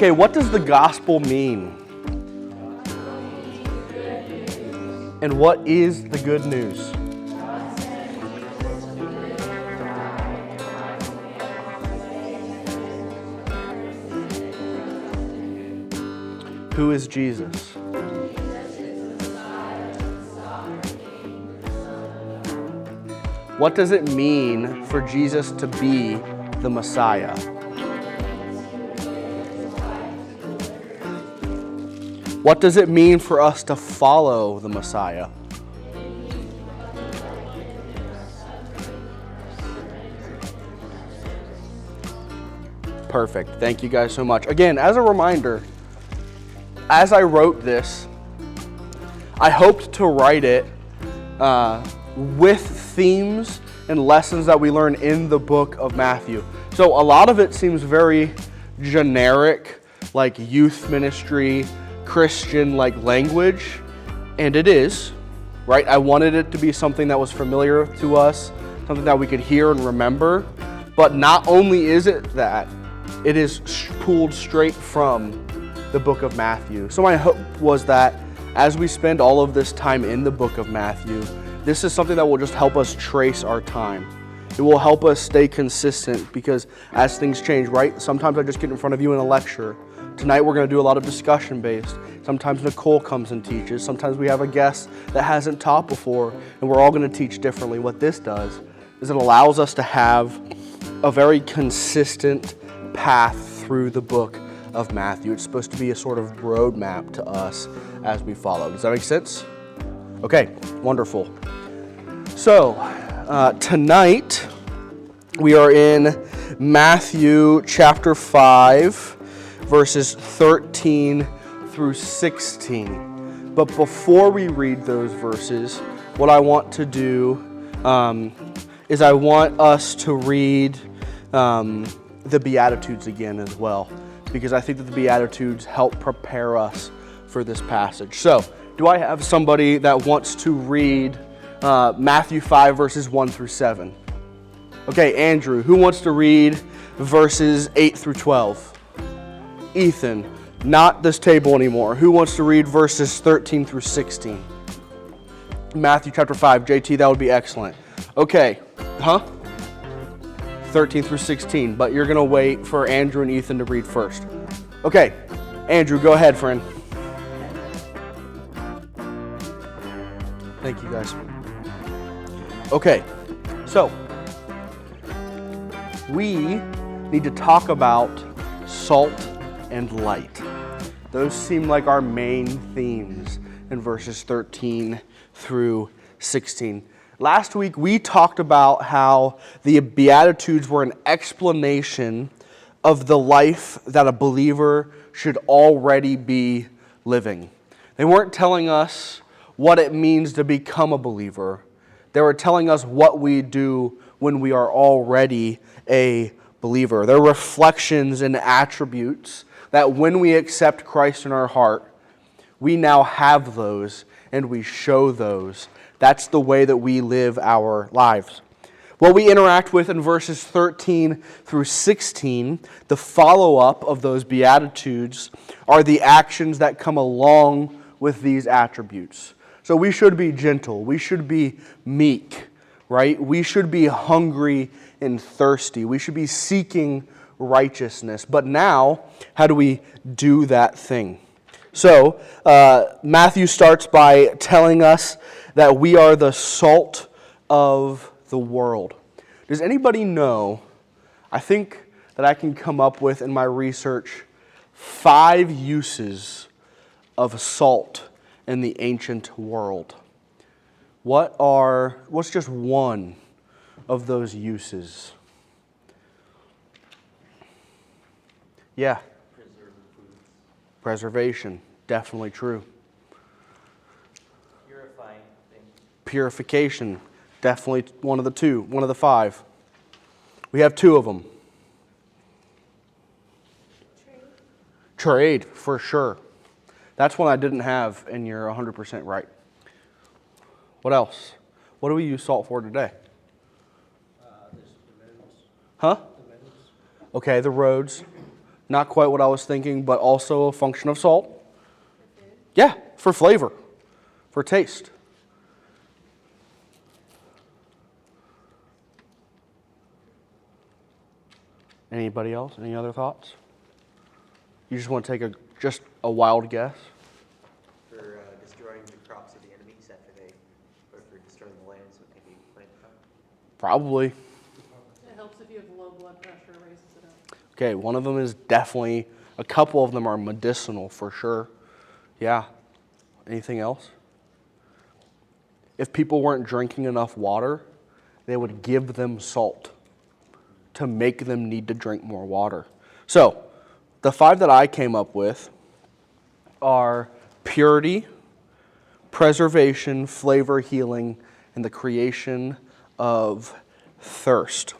Okay, what does the gospel mean? And what is the good news? Who is Jesus? What does it mean for Jesus to be the Messiah? What does it mean for us to follow the Messiah? Perfect. Thank you guys so much. Again, as a reminder, as I wrote this, I hoped to write it with themes and lessons that we learn in the book of Matthew. So a lot of it seems very generic, like youth ministry, Christian like language, and it is, right? I wanted it to be something that was familiar to us, something that we could hear and remember, but not only is it that, it is pulled straight from the book of Matthew. So my hope was that as we spend all of this time in the book of Matthew, this is something that will just help us trace our time. It will help us stay consistent because as things change, right? Sometimes I just get in front of you in a lecture. Tonight we're going to do a lot of discussion based. Sometimes Nicole comes and teaches. Sometimes we have a guest that hasn't taught before and we're all going to teach differently. What this does is it allows us to have a very consistent path through the book of Matthew. It's supposed to be a sort of roadmap to us as we follow. Does that make sense? Okay, wonderful. So, tonight we are in Matthew chapter 5, verses 13 through 16. But before we read those verses, what I want to do is I want us to read the Beatitudes again as well, because I think that the Beatitudes help prepare us for this passage. So, do I have somebody that wants to read Matthew 5, verses 1 through 7? Okay, Andrew, who wants to read verses 8 through 12? Ethan, not this table anymore. Who wants to read verses 13 through 16? Matthew chapter 5, JT, that would be excellent. Okay, 13 through 16, but you're going to wait for Andrew and Ethan to read first. Okay, Andrew, go ahead, friend. Thank you, guys. Okay, so we need to talk about salt and light. Those seem like our main themes in verses 13 through 16. Last week, we talked about how the Beatitudes were an explanation of the life that a believer should already be living. They weren't telling us what it means to become a believer. They were telling us what we do when we are already a believer. They're reflections and attributes that when we accept Christ in our heart, we now have those and we show those. That's the way that we live our lives. What we interact with in verses 13 through 16, the follow-up of those Beatitudes, are the actions that come along with these attributes. So we should be gentle. We should be meek, right? We should be hungry and thirsty. We should be seeking righteousness. But now, how do we do that thing? So, Matthew starts by telling us that we are the salt of the world. Does anybody know, I think that I can come up with in my research 5 uses of salt in the ancient world. What's just one of those uses? Yeah. Preservation, definitely true. Purifying things. Purification, definitely one of the 5. We have 2 of them. Trade, for sure. That's one I didn't have, and you're 100% right. What else? What do we use salt for today? The roads. Huh? The roads. Okay, the roads. Not quite what I was thinking, but also a function of salt. Yeah, for flavor, for taste. Anybody else? Any other thoughts? You just want to take just a wild guess? For destroying the crops of the enemies after or for destroying the land so it can be planted on? Probably. It helps if you have low blood pressure, raises it up. Okay, one of them is definitely, a couple of them are medicinal for sure. Yeah. Anything else? If people weren't drinking enough water, they would give them salt to make them need to drink more water. So, the 5 that I came up with are purity, preservation, flavor, healing, and the creation of thirst.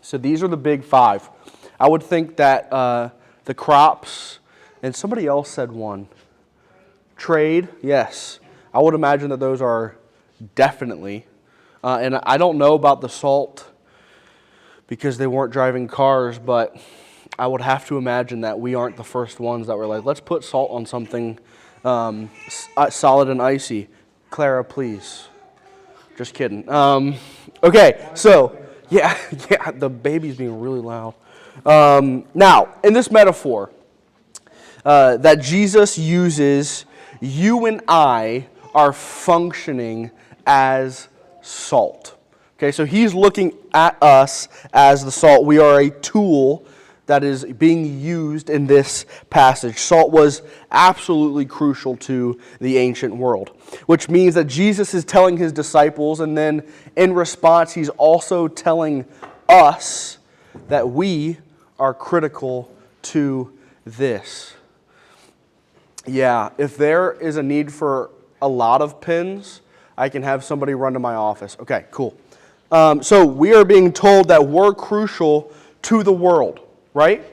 So these are the big 5. I would think that the crops, and somebody else said one. Trade, yes. I would imagine that those are definitely. And I don't know about the salt because they weren't driving cars, but I would have to imagine that we aren't the first ones that were like, let's put salt on something solid and icy. Clara, please. Just kidding. Okay, so, yeah, the baby's being really loud. Now, in this metaphor that Jesus uses, you and I are functioning as salt. Okay, so he's looking at us as the salt. We are a tool that is being used in this passage. Salt was absolutely crucial to the ancient world, which means that Jesus is telling his disciples, and then in response, he's also telling us that we are critical to this. Yeah, if there is a need for a lot of pens, I can have somebody run to my office. Okay, cool. So we are being told that we're crucial to the world, right?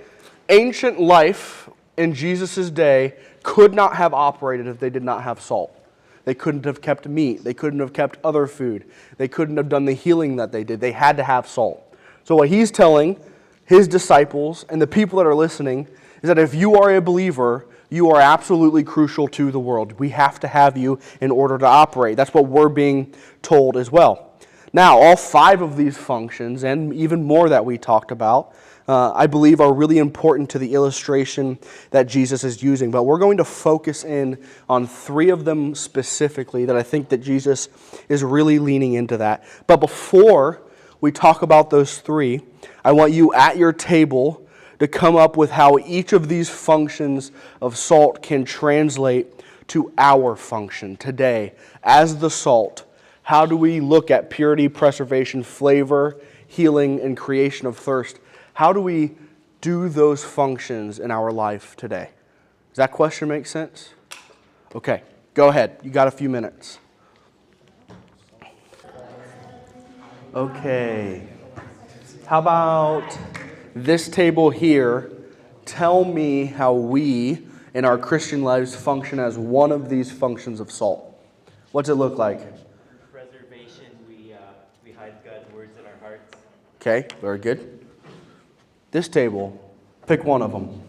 Ancient life in Jesus' day could not have operated if they did not have salt. They couldn't have kept meat. They couldn't have kept other food. They couldn't have done the healing that they did. They had to have salt. So what he's telling his disciples and the people that are listening is that if you are a believer, you are absolutely crucial to the world. We have to have you in order to operate. That's what we're being told as well. Now, all 5 of these functions, and even more that we talked about, I believe are really important to the illustration that Jesus is using. But we're going to focus in on 3 of them specifically that I think that Jesus is really leaning into that. But before we talk about those 3, I want you at your table to come up with how each of these functions of salt can translate to our function today as the salt. How do we look at purity, preservation, flavor, healing, and creation of thirst? How do we do those functions in our life today? Does that question make sense? Okay, go ahead. You got a few minutes. Okay. How about this table here? Tell me how we in our Christian lives function as one of these functions of salt. What's it look like? Preservation, we hide God's words in our hearts. Okay, very good. This table, pick one of them.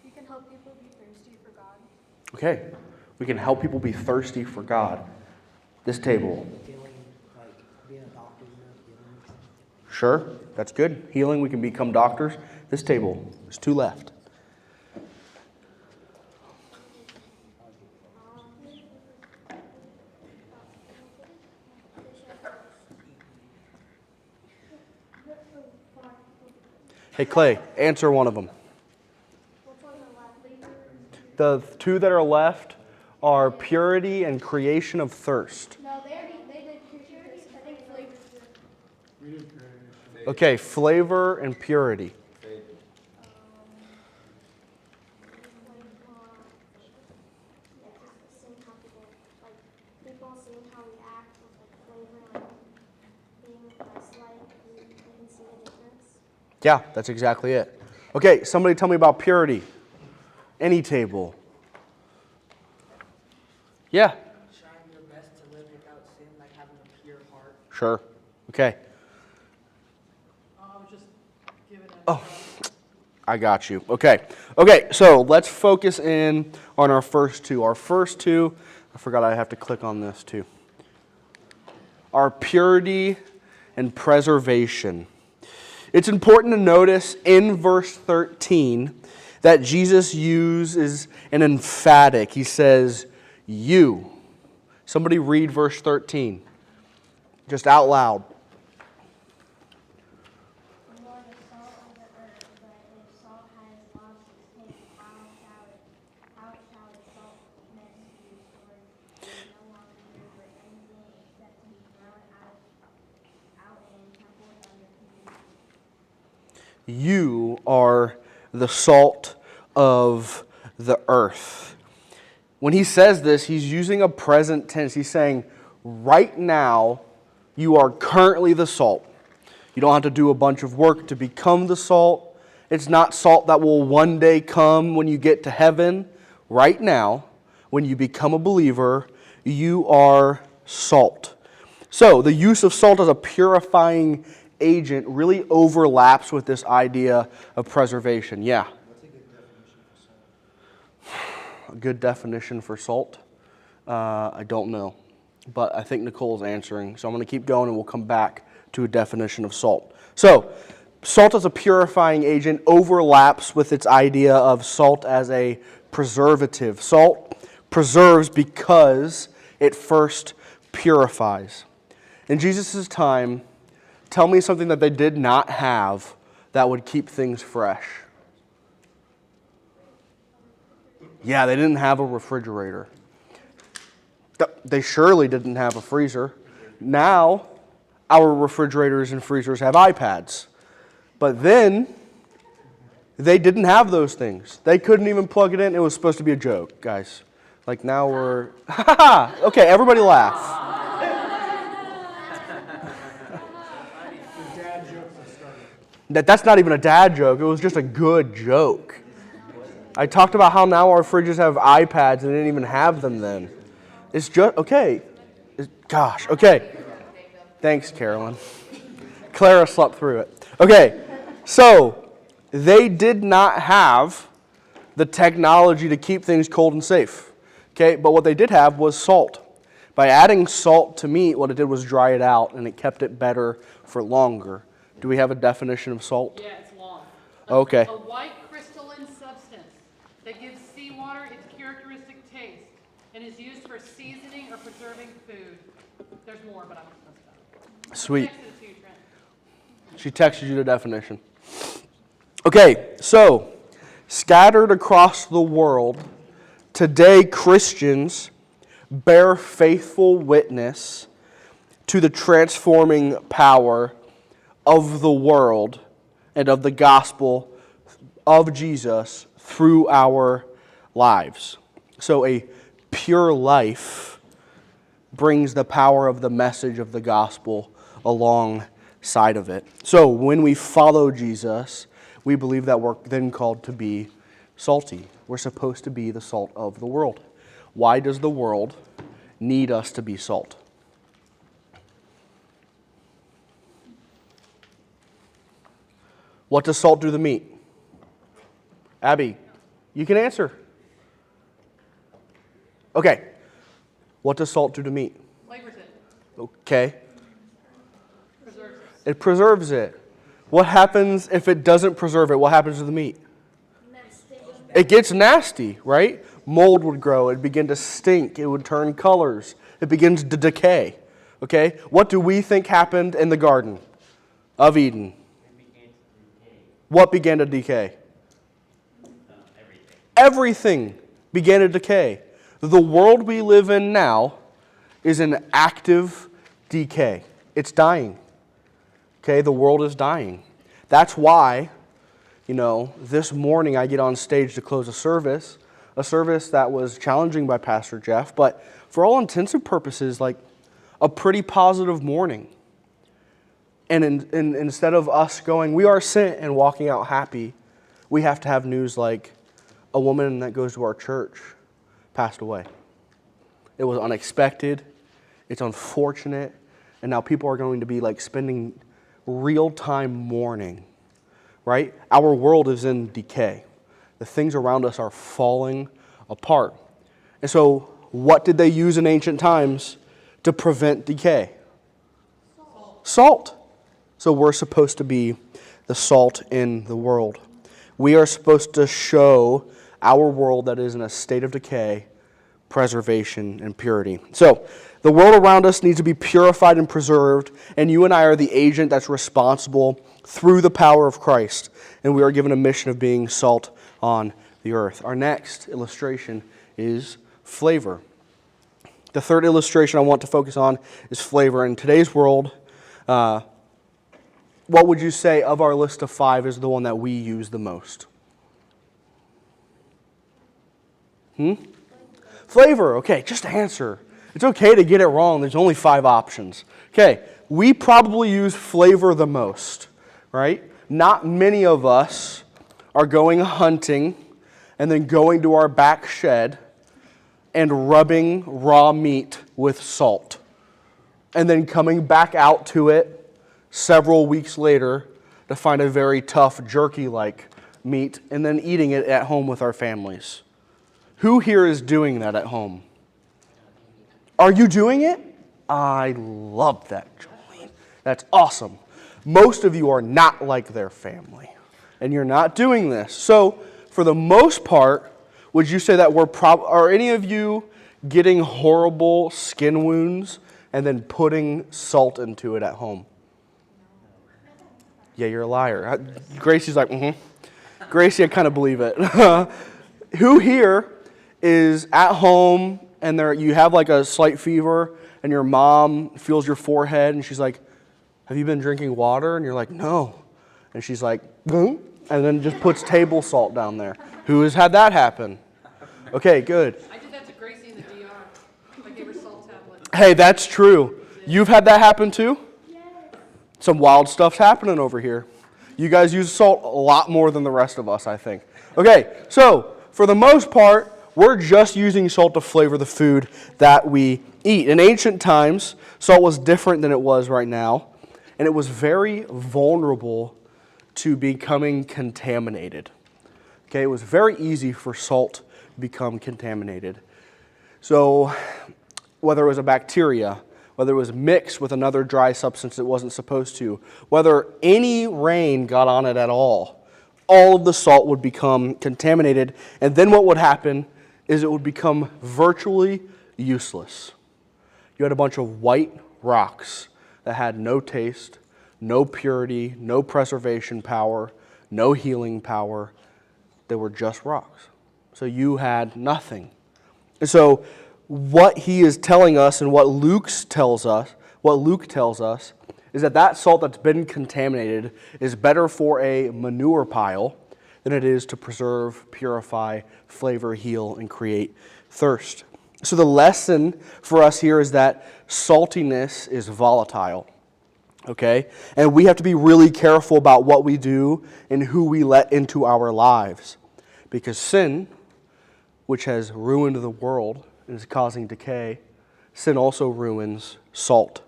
You can help people be thirsty for God. Okay, we can help people be thirsty for God. This table. Healing, like being a doctor, healing. Sure, that's good. Healing, we can become doctors. This table, there's 2 left. Hey, Clay, answer one of them. The 2 that are left are purity and creation of thirst. No, they did creatures. I think flavor. Okay, flavor and purity. People seeing how we act with flavor, being Christ-like, we can see the difference. Yeah, that's exactly it. Okay, somebody tell me about purity. Any table. Yeah, Trying your best to live without sin, like having a pure heart. sure. Okay. I was just giving I got you. Okay, so let's focus in on our first two. Our first two, I forgot I have to click on this too. Our purity and preservation. It's important to notice in verse 13 that Jesus uses an emphatic. He says, you. Somebody read verse 13, just out loud. You are the salt of the earth, but if salt has lost its taste, how shall its saltness be restored? It is no longer good for anything except to be thrown out and trampled under confusion. You are the salt of the earth. When he says this, he's using a present tense. He's saying, right now, you are currently the salt. You don't have to do a bunch of work to become the salt. It's not salt that will one day come when you get to heaven. Right now, when you become a believer, you are salt. So, the use of salt as a purifying agent really overlaps with this idea of preservation. Yeah? A good definition for salt? I don't know. But I think Nicole's answering. So I'm going to keep going and we'll come back to a definition of salt. So, salt as a purifying agent overlaps with its idea of salt as a preservative. Salt preserves because it first purifies. In Jesus' time, tell me something that they did not have that would keep things fresh. Yeah, they didn't have a refrigerator. They surely didn't have a freezer. Now, our refrigerators and freezers have iPads. But then, they didn't have those things. They couldn't even plug it in. It was supposed to be a joke, guys. Like now we're... Okay, everybody laugh. That's not even a dad joke. It was just a good joke. I talked about how now our fridges have iPads and they didn't even have them then. It's just, okay. Gosh, okay. Thanks, Carolyn. Clara slept through it. Okay, so they did not have the technology to keep things cold and safe. Okay, but what they did have was salt. By adding salt to meat, what it did was dry it out and it kept it better for longer. Do we have a definition of salt? Yeah, it's long. Okay. A white crystalline substance that gives seawater its characteristic taste and is used for seasoning or preserving food. There's more, but I'm going to stop. Sweet. I texted it to you, Trent. She texted you the definition. Okay, so scattered across the world, today Christians bear faithful witness to the transforming power of the world and of the gospel of Jesus through our lives. So a pure life brings the power of the message of the gospel alongside of it. So when we follow Jesus, we believe that we're then called to be salty. We're supposed to be the salt of the world. Why does the world need us to be salt? What does salt do to the meat? Abby, you can answer. Okay. What does salt do to meat? Flavors it. Okay. Preserves it. It preserves it. What happens if it doesn't preserve it? What happens to the meat? It gets nasty, right? Mold would grow. It would begin to stink. It would turn colors. It begins to decay. Okay? What do we think happened in the Garden of Eden? What began to decay? Everything began to decay. The world we live in now is in active decay. It's dying. Okay, the world is dying. That's why, this morning I get on stage to close a service that was challenging by Pastor Jeff, but for all intents and purposes, like a pretty positive morning. And instead of us going, we are sent, and walking out happy, we have to have news like a woman that goes to our church passed away. It was unexpected. It's unfortunate. And now people are going to be like spending real-time mourning right? Our world is in decay. The things around us are falling apart. And so what did they use in ancient times to prevent decay? Salt. So we're supposed to be the salt in the world. We are supposed to show our world that is in a state of decay, preservation, and purity. So the world around us needs to be purified and preserved, and you and I are the agent that's responsible through the power of Christ, and we are given a mission of being salt on the earth. Our next illustration is flavor. The third illustration I want to focus on is flavor. In today's world, what would you say of our list of 5 is the one that we use the most? Flavor. Okay, just answer. It's okay to get it wrong. There's only 5 options. Okay, we probably use flavor the most, right? Not many of us are going hunting and then going to our back shed and rubbing raw meat with salt and then coming back out to it several weeks later to find a very tough jerky-like meat and then eating it at home with our families. Who here is doing that at home? Are you doing it? I love that, Jolene. That's awesome. Most of you are not like their family, and you're not doing this. So, for the most part, would you say that are any of you getting horrible skin wounds and then putting salt into it at home? Yeah, you're a liar. Gracie's like, Gracie, I kind of believe it. Who here is at home and you have like a slight fever and your mom feels your forehead and she's like, have you been drinking water? And you're like, no. And she's like, and then just puts table salt down there. Who has had that happen? Okay, good. I did that to Gracie in the DR. I gave her salt tablets. Hey, that's true. You've had that happen too? Yes. Some wild stuff's happening over here. You guys use salt a lot more than the rest of us, I think. Okay, so for the most part, we're just using salt to flavor the food that we eat. In ancient times, salt was different than it was right now, and it was very vulnerable to becoming contaminated. Okay, it was very easy for salt to become contaminated. So whether it was a bacteria, whether it was mixed with another dry substance it wasn't supposed to, whether any rain got on it at all of the salt would become contaminated, and then what would happen is it would become virtually useless. You had a bunch of white rocks that had no taste, no purity, no preservation power, no healing power. They were just rocks. So you had nothing. And so what he is telling us and what Luke tells us is that salt that's been contaminated is better for a manure pile than it is to preserve, purify, flavor, heal, and create thirst. So the lesson for us here is that saltiness is volatile, okay? And we have to be really careful about what we do and who we let into our lives. Because sin, which has ruined the world and is causing decay, sin also ruins salt.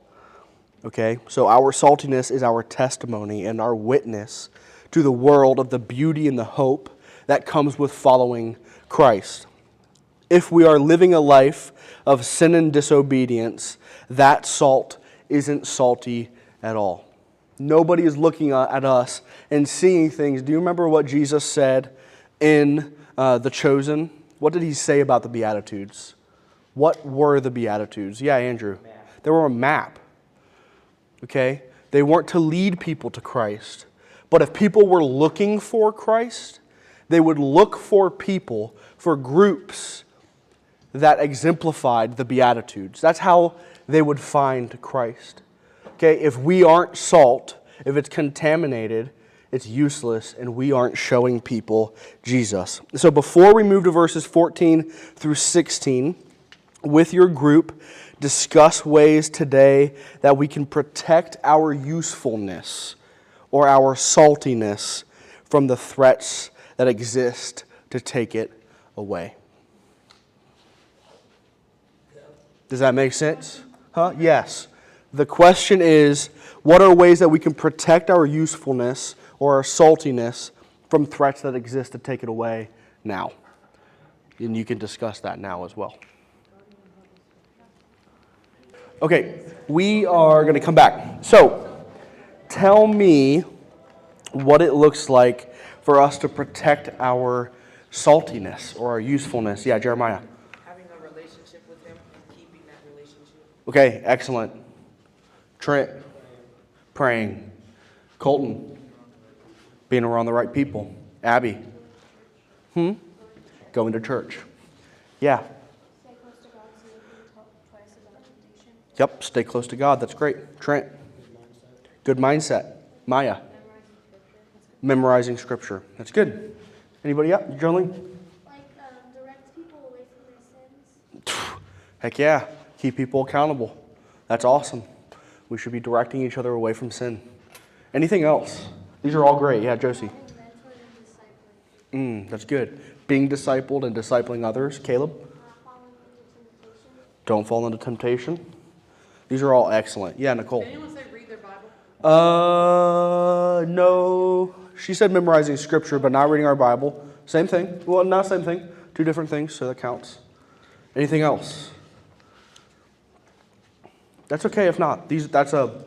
Okay, so our saltiness is our testimony and our witness to the world of the beauty and the hope that comes with following Christ. If we are living a life of sin and disobedience, that salt isn't salty at all. Nobody is looking at us and seeing things. Do you remember what Jesus said in The Chosen? What did he say about the Beatitudes? What were the Beatitudes? Yeah, Andrew. They were a map. Okay? They weren't to lead people to Christ. But if people were looking for Christ, they would look for people, for groups that exemplified the Beatitudes. That's how they would find Christ. Okay? If we aren't salt, if it's contaminated, it's useless, and we aren't showing people Jesus. So before we move to verses 14 through 16, with your group, discuss ways today that we can protect our usefulness or our saltiness from the threats that exist to take it away. Does that make sense? Yes. The question is, what are ways that we can protect our usefulness or our saltiness from threats that exist to take it away now. And you can discuss that now as well. Okay, we are going to come back. So, tell me what it looks like for us to protect our saltiness or our usefulness. Yeah, Jeremiah. Having a relationship with him and keeping that relationship. Okay, excellent. Trent, praying. Colton, being around the right people. Abby, going to church. Yeah. Stay close to God so you can talk twice about temptation. Yep, stay close to God. That's great. Trent, good mindset. Maya, memorizing scripture. That's good. Anybody else? Journaling? Like, direct people away from their sins. Heck yeah. Keep people accountable. That's awesome. We should be directing each other away from sin. Anything else? These are all great. Yeah, Josie. Having mentored and discipling. That's good. Being discipled and discipling others. Caleb? Not falling into temptation. Don't fall into temptation. These are all excellent. Yeah, Nicole. Did anyone say read their Bible? No. She said memorizing scripture, but not reading our Bible. Same thing. Well, not same thing. Two different things, so that counts. Anything else? That's okay if not. That's a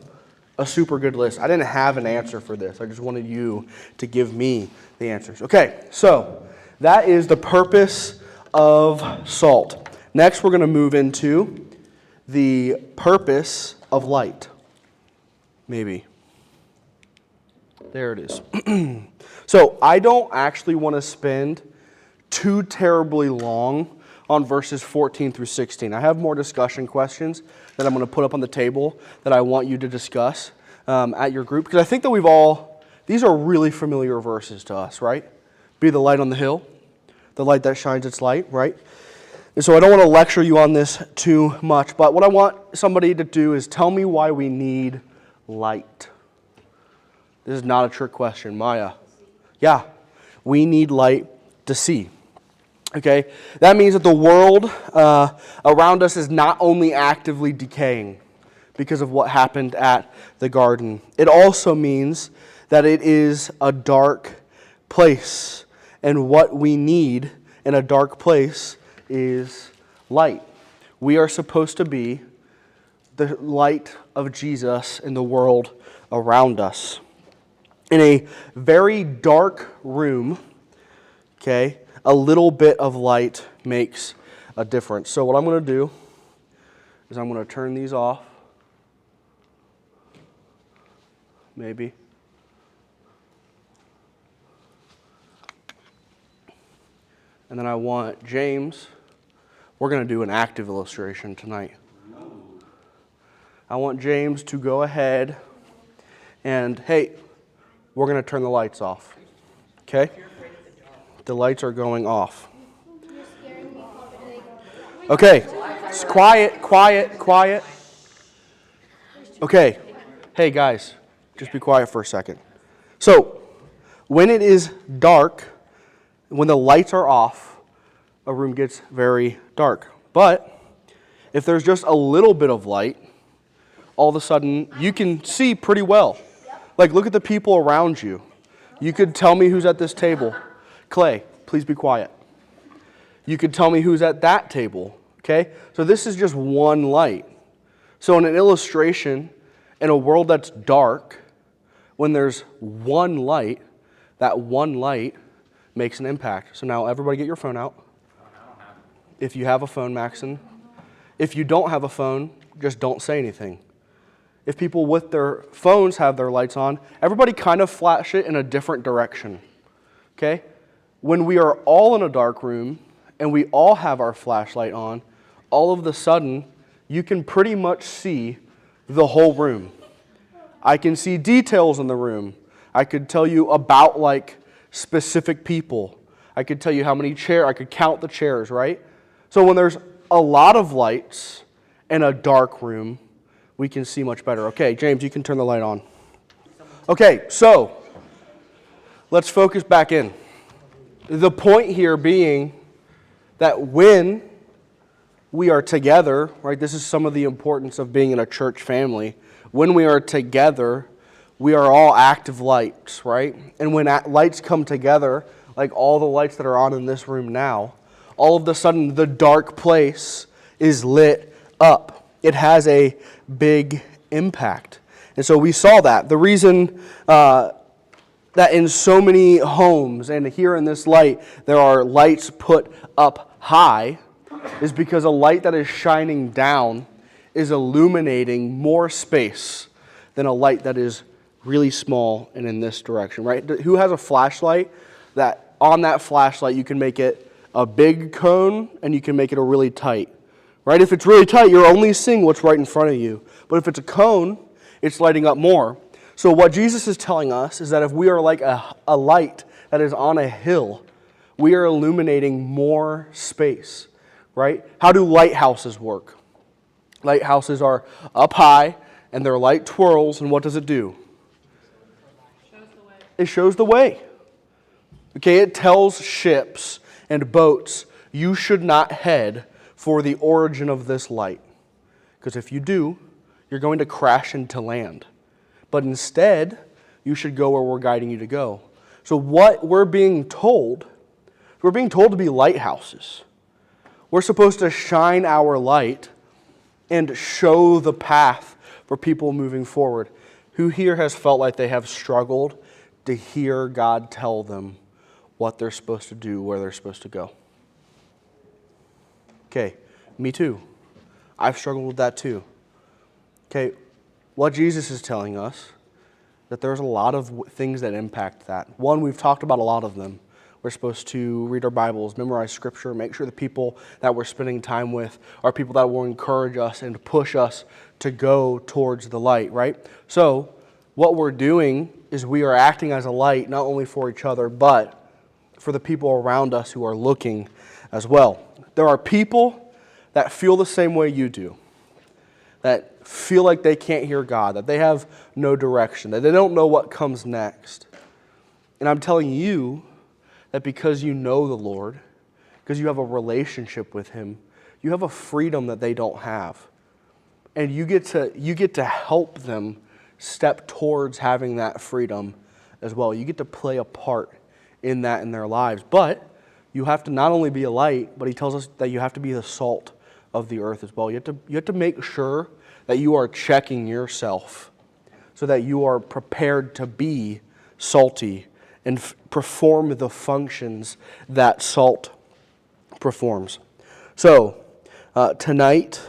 super good list. I didn't have an answer for this. I just wanted you to give me the answers. Okay, so that is the purpose of salt. Next, we're going to move into the purpose of light. Maybe. There it is. So I don't actually want to spend too terribly long on verses 14 through 16. I have more discussion questions that I'm going to put up on the table that I want you to discuss at your group. Because I think that these are really familiar verses to us, right? Be the light on the hill, the light that shines its light, right? And so I don't want to lecture you on this too much, but what I want somebody to do is tell me why we need light. This is not a trick question, Maya. Yeah, we need light to see. Okay, that means that the world around us is not only actively decaying because of what happened at the garden. It also means that it is a dark place. And what we need in a dark place is light. We are supposed to be the light of Jesus in the world around us. In a very dark room, okay, a little bit of light makes a difference. So what I'm going to do is I'm going to turn these off. Maybe. And then I want James, we're going to do an active illustration tonight. I want James to go ahead and, hey, we're going to turn the lights off. Okay? The lights are going off. You're scaring me. Okay. It's quiet. Okay. Hey, guys, just be quiet for a second. So, when it is dark, when the lights are off, a room gets very dark. But if there's just a little bit of light, all of a sudden you can see pretty well. Like, look at the people around you. You could tell me who's at this table. Clay, please be quiet. You could tell me who's at that table, okay? So this is just one light. So in an illustration, in a world that's dark, when there's one light, that one light makes an impact. So now everybody get your phone out. If you have a phone, Maxon. If you don't have a phone, just don't say anything. If people with their phones have their lights on, everybody kind of flash it in a different direction, okay? When we are all in a dark room and we all have our flashlight on, all of a sudden, you can pretty much see the whole room. I can see details in the room. I could tell you about, like, specific people. I could tell you how many chairs, I could count the chairs, right? So when there's a lot of lights in a dark room, we can see much better. Okay, James, you can turn the light on. Okay, so let's focus back in. The point here being that when we are together, right, this is some of the importance of being in a church family. When we are together, we are all active lights, right? And when lights come together, like all the lights that are on in this room now, all of a sudden the dark place is lit up. It has a big impact. And so we saw that. The reason that in so many homes and here in this light there are lights put up high is because a light that is shining down is illuminating more space than a light that is really small and in this direction, right? Who has a flashlight that on that flashlight you can make it a big cone and you can make it a really tight, right? If it's really tight, you're only seeing what's right in front of you. But if it's a cone, it's lighting up more. So what Jesus is telling us is that if we are like a light that is on a hill, we are illuminating more space, right? How do lighthouses work? Lighthouses are up high and their light twirls, and what does it do? Shows the way. It shows the way. Okay, it tells ships and boats, you should not head for the origin of this light. Because if you do, you're going to crash into land. But instead, you should go where we're guiding you to go. So what we're being told to be lighthouses. We're supposed to shine our light and show the path for people moving forward. Who here has felt like they have struggled to hear God tell them what they're supposed to do, where they're supposed to go? Okay, me too. I've struggled with that too. Okay, what Jesus is telling us, that there's a lot of things that impact that. One, we've talked about a lot of them. We're supposed to read our Bibles, memorize Scripture, make sure the people that we're spending time with are people that will encourage us and push us to go towards the light, right? So, what we're doing is we are acting as a light, not only for each other, but for the people around us who are looking as well. There are people that feel the same way you do, that feel like they can't hear God, that they have no direction, that they don't know what comes next. And I'm telling you that because you know the Lord, because you have a relationship with Him, you have a freedom that they don't have. And you get to help them step towards having that freedom as well. You get to play a part in that in their lives. But you have to not only be a light, but He tells us that you have to be the salt of the earth as well. You have to make sure that you are checking yourself so that you are prepared to be salty and perform the functions that salt performs. So, tonight,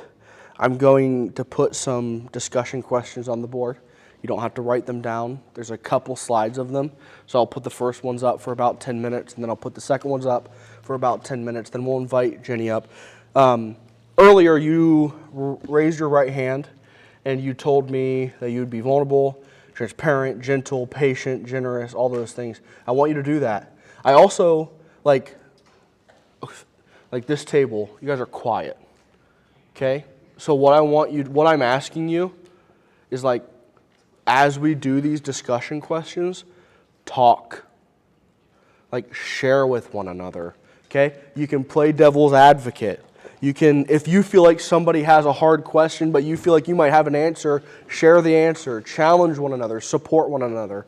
I'm going to put some discussion questions on the board. You don't have to write them down. There's a couple slides of them. So I'll put the first ones up for about 10 minutes, and then I'll put the second ones up for about 10 minutes. Then we'll invite Jenny up. Earlier, you raised your right hand, and you told me that you would be vulnerable, transparent, gentle, patient, generous, all those things. I want you to do that. I also, like this table, you guys are quiet, okay? So what I'm asking you is, like, as we do these discussion questions, talk. Like, share with one another, okay? You can play devil's advocate. You can, if you feel like somebody has a hard question, but you feel like you might have an answer, share the answer, challenge one another, support one another.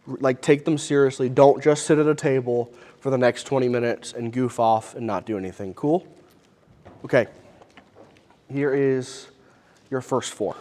Like, take them seriously. Don't just sit at a table for the next 20 minutes and goof off and not do anything. Cool? Okay. Here is your first four.